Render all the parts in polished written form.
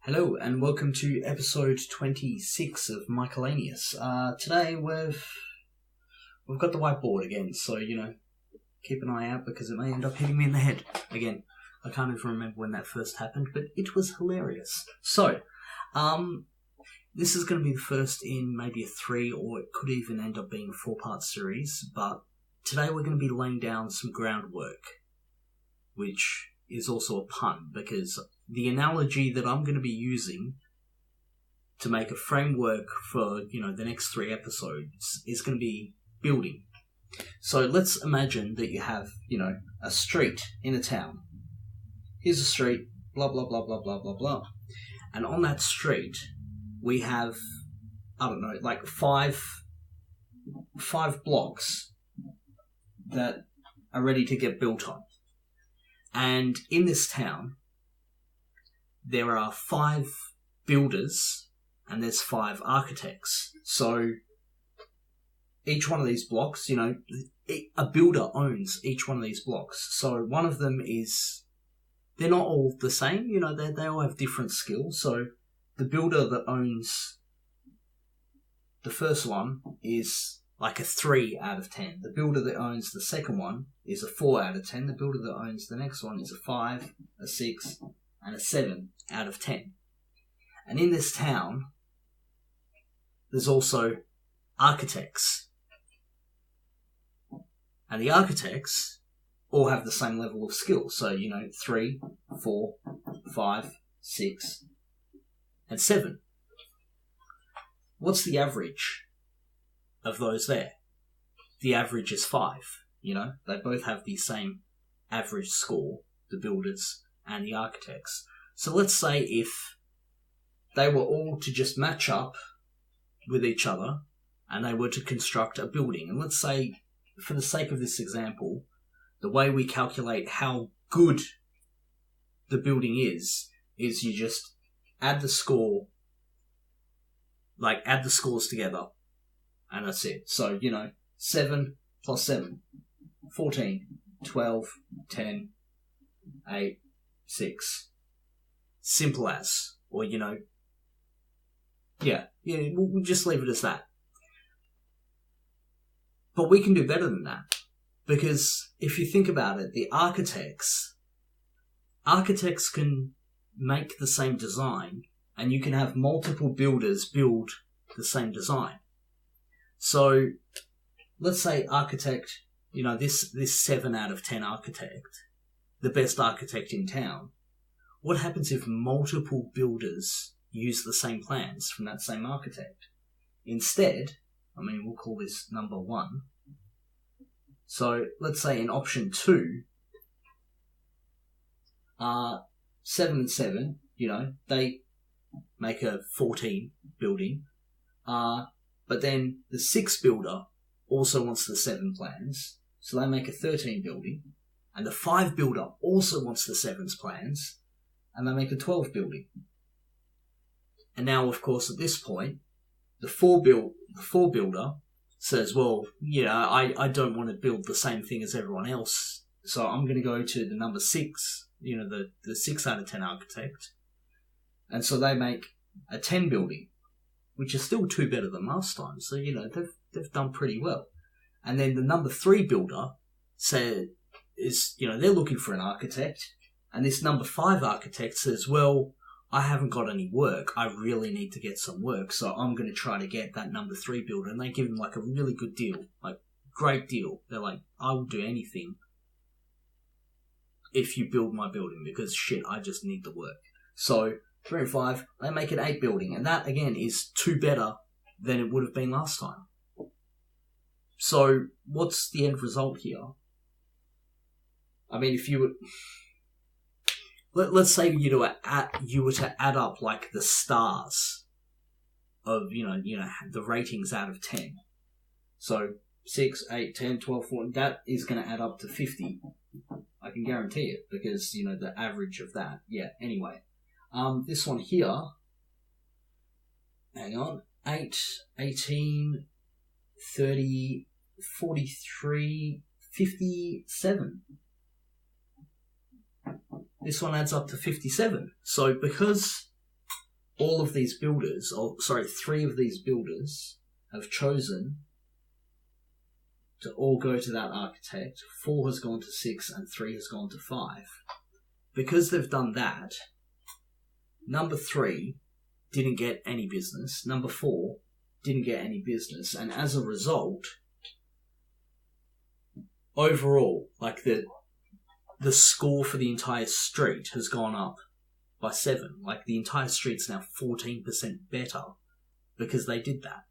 Hello and welcome to episode 26 of Miscellaneous. Today we've got the whiteboard again, so keep an eye out because it may end up hitting me in the head again. I can't even remember when that first happened, but it was hilarious. So, this is going to be the first in maybe a 3 or it could even end up being a 4-part series, but today we're going to be laying down some groundwork, which is also a pun because the analogy that I'm going to be using to make a framework for, the next 3 episodes is going to be building. So let's imagine that you have, a street in a town. Here's a street, blah, blah, blah, blah, blah, blah, blah. And on that street, we have, like five blocks that are ready to get built on. And in this town, there are 5 builders and there's 5 architects. So each one of these blocks, a builder owns each one of these blocks. So one of them they're not all the same, they all have different skills. So the builder that owns the first one is like a 3 out of 10. The builder that owns the second one is a 4 out of 10. The builder that owns the next one is a 5, a 6, and a 7 out of 10. And in this town, there's also architects. And the architects all have the same level of skill. So, 3, 4, 5, 6, and 7. What's the average of those there? The average is 5. They both have the same average score, the builders and the architects. So let's say if they were all to just match up with each other and they were to construct a building. And let's say, for the sake of this example, the way we calculate how good the building is you just add the score, add the scores together. And that's it. So, 7 plus 7, 14, 12, 10, 8, 6. Simple as. Or, we'll just leave it as that. But we can do better than that. Because if you think about it, the architects can make the same design and you can have multiple builders build the same design. So, let's say architect, this 7 out of 10 architect, the best architect in town, what happens if multiple builders use the same plans from that same architect? Instead, we'll call this number 1. So, let's say in option 2, 7 and 7, they make a 14 building, but then the 6 builder also wants the 7 plans, so they make a 13 building, and the 5 builder also wants the 7's plans, and they make a 12 building. And now, of course, at this point, the 4 builder says, well, I don't want to build the same thing as everyone else, so I'm going to go to the number 6, the 6 out of 10 architect, and so they make a 10 building, which is still 2 better than last time. So, they've done pretty well. And then the number 3 builder they're looking for an architect. And this number 5 architect says, well, I haven't got any work. I really need to get some work. So I'm going to try to get that number 3 builder. And they give him a really good deal, great deal. They're like, I will do anything if you build my building because I just need the work. So 3 and 5, they make an 8 building. And that, again, is 2 better than it would have been last time. So, what's the end result here? If you were... Let's say you were to add up, the stars of, the ratings out of 10. So, 6, 8, 10, 12, 14, that is going to add up to 50. I can guarantee it because, the average of that. Yeah, anyway. This one here, hang on, 8, 18, 30, 43, 57. This one adds up to 57. So because all of these builders, three of these builders have chosen to all go to that architect. 4 has gone to 6 and 3 has gone to 5. Because they've done that, number 3 didn't get any business. Number 4 didn't get any business. And as a result, overall, like the score for the entire street has gone up by 7. Like the entire street's now 14% better because they did that.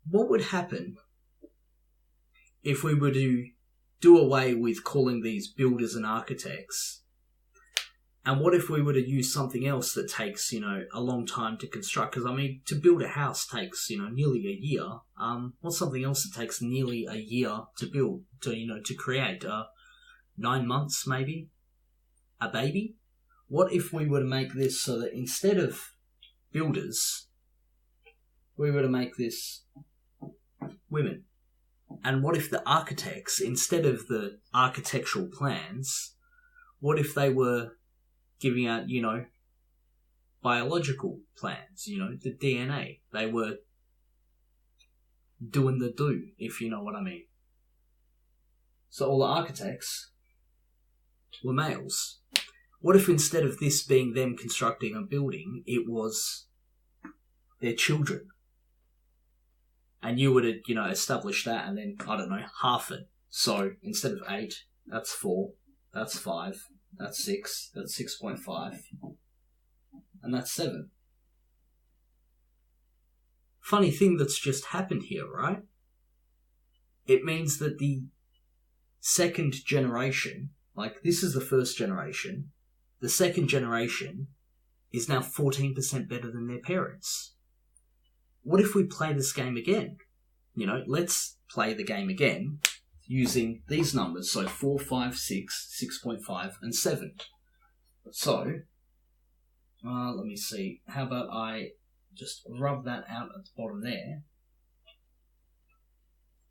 What would happen if we were to do away with calling these builders and architects? And what if we were to use something else that takes, a long time to construct? Because, to build a house takes, nearly a year. What's something else that takes nearly a year to build, to create? 9 months, maybe? A baby? What if we were to make this so that instead of builders, we were to make this women? And what if the architects, instead of the architectural plans, what if they were giving out, biological plans, the DNA? They were doing the do, if you know what I mean. So all the architects were males. What if instead of this being them constructing a building, it was their children? And you would have, establish that and then, half it. So instead of 8, that's 4, that's 5, that's 6, that's 6.5, and that's 7. Funny thing that's just happened here, right? It means that the second generation, like this is the first generation, the second generation is now 14% better than their parents. What if we play this game again? Let's play the game again using these numbers. So 4, 5, 6, 6.5, and 7. So, let me see. How about I just rub that out at the bottom there.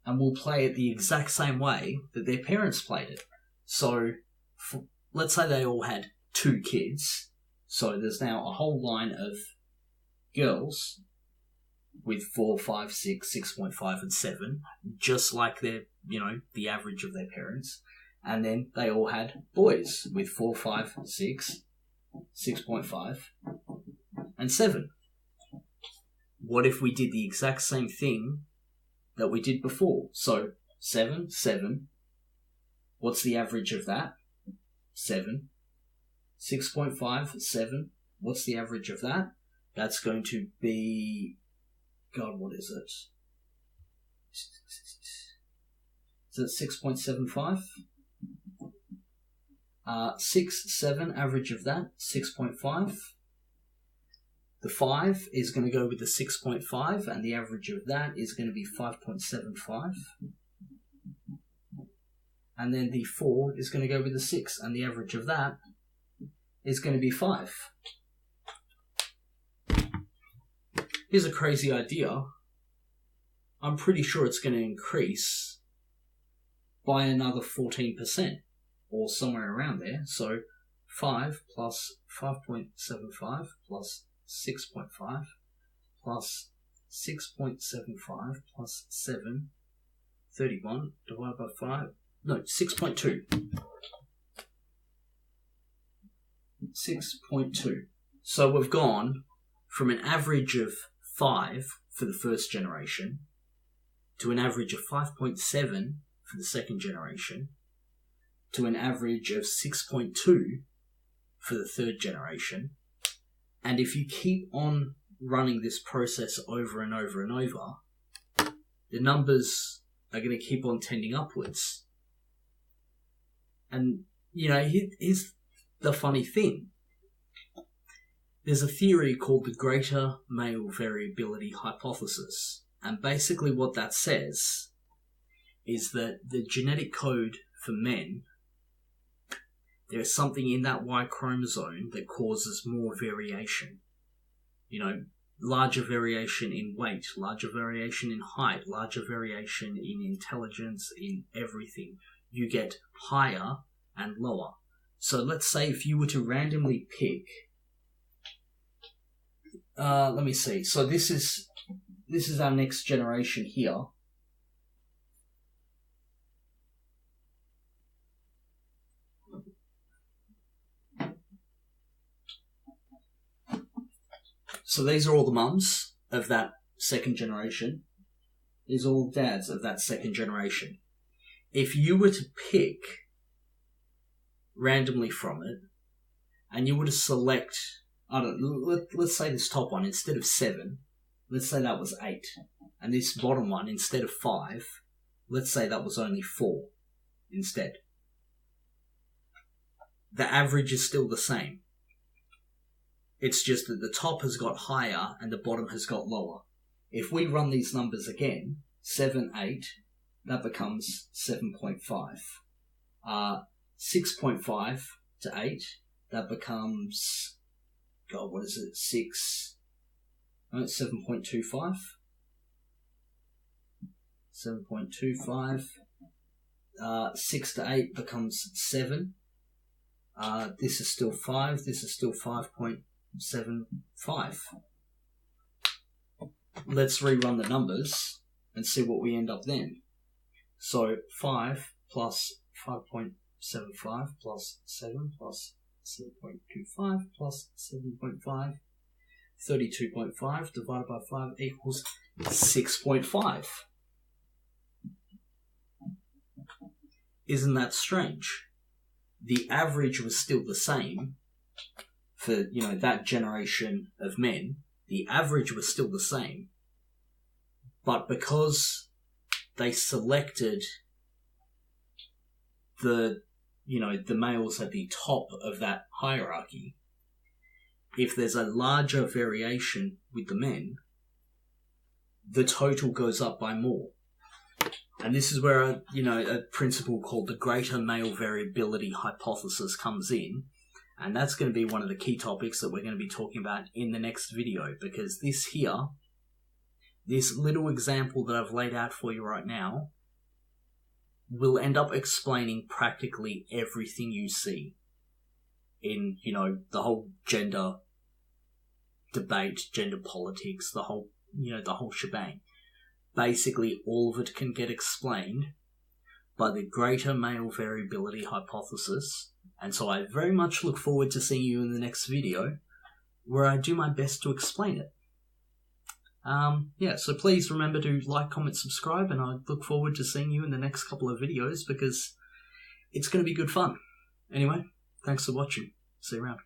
And we'll play it the exact same way that their parents played it. So, let's say they all had 2 kids. So there's now a whole line of girls with 4, 5, 6, 6.5, and 7, just like their, the average of their parents. And then they all had boys with 4, 5, 6, 6.5, and 7. What if we did the exact same thing that we did before? So 7, 7. What's the average of that? 7. 6.5, 7. What's the average of that? That's going to be... God, what is it? Is it 6.75? 6, 7, average of that, 6.5. The 5 is going to go with the 6.5, and the average of that is going to be 5.75. And then the 4 is going to go with the 6, and the average of that is going to be 5. Here's a crazy idea. I'm pretty sure it's going to increase by another 14%, or somewhere around there. So 5 plus 5.75 plus 6.5 plus 6.75 plus 7, 31 divided by 5. No, 6.2. 6.2. So we've gone from an average of 5 for the first generation to an average of 5.7 for the second generation to an average of 6.2 for the third generation. And if you keep on running this process over and over and over, the numbers are going to keep on tending upwards. And, here's the funny thing. There's a theory called the greater male variability hypothesis. And basically what that says is that the genetic code for men, there's something in that Y chromosome that causes more variation. Larger variation in weight, larger variation in height, larger variation in intelligence, in everything. You get higher and lower. So let's say if you were to randomly pick, let me see. So this is our next generation here. So these are all the mums of that second generation. These are all dads of that second generation. If you were to pick randomly from it, and you were to select, let's say this top one, instead of 7, let's say that was 8. And this bottom one, instead of 5, let's say that was only 4 instead. The average is still the same. It's just that the top has got higher and the bottom has got lower. If we run these numbers again, 7, 8, that becomes 7.5. 6.5 to 8, that becomes, God, what is it, 6, no, it's 7.25. 7.25. 6 to 8 becomes 7. This is still 5, this is still 5.75. Let's rerun the numbers and see what we end up then. So 5 plus 5.75 plus 7 plus 7.25 plus 7.5, 32.5 divided by 5 equals 6.5. Isn't that strange? The average was still the same for, that generation of men. The average was still the same. But because they selected the males at the top of that hierarchy, if there's a larger variation with the men, the total goes up by more. And this is where a principle called the greater male variability hypothesis comes in. And that's going to be one of the key topics that we're going to be talking about in the next video, because this little example that I've laid out for you right now will end up explaining practically everything you see in, the whole gender debate, gender politics, the whole shebang. Basically, all of it can get explained by the greater male variability hypothesis. And so I very much look forward to seeing you in the next video, where I do my best to explain it. So please remember to like, comment, subscribe, and I look forward to seeing you in the next couple of videos, because it's going to be good fun. Anyway, thanks for watching. See you around.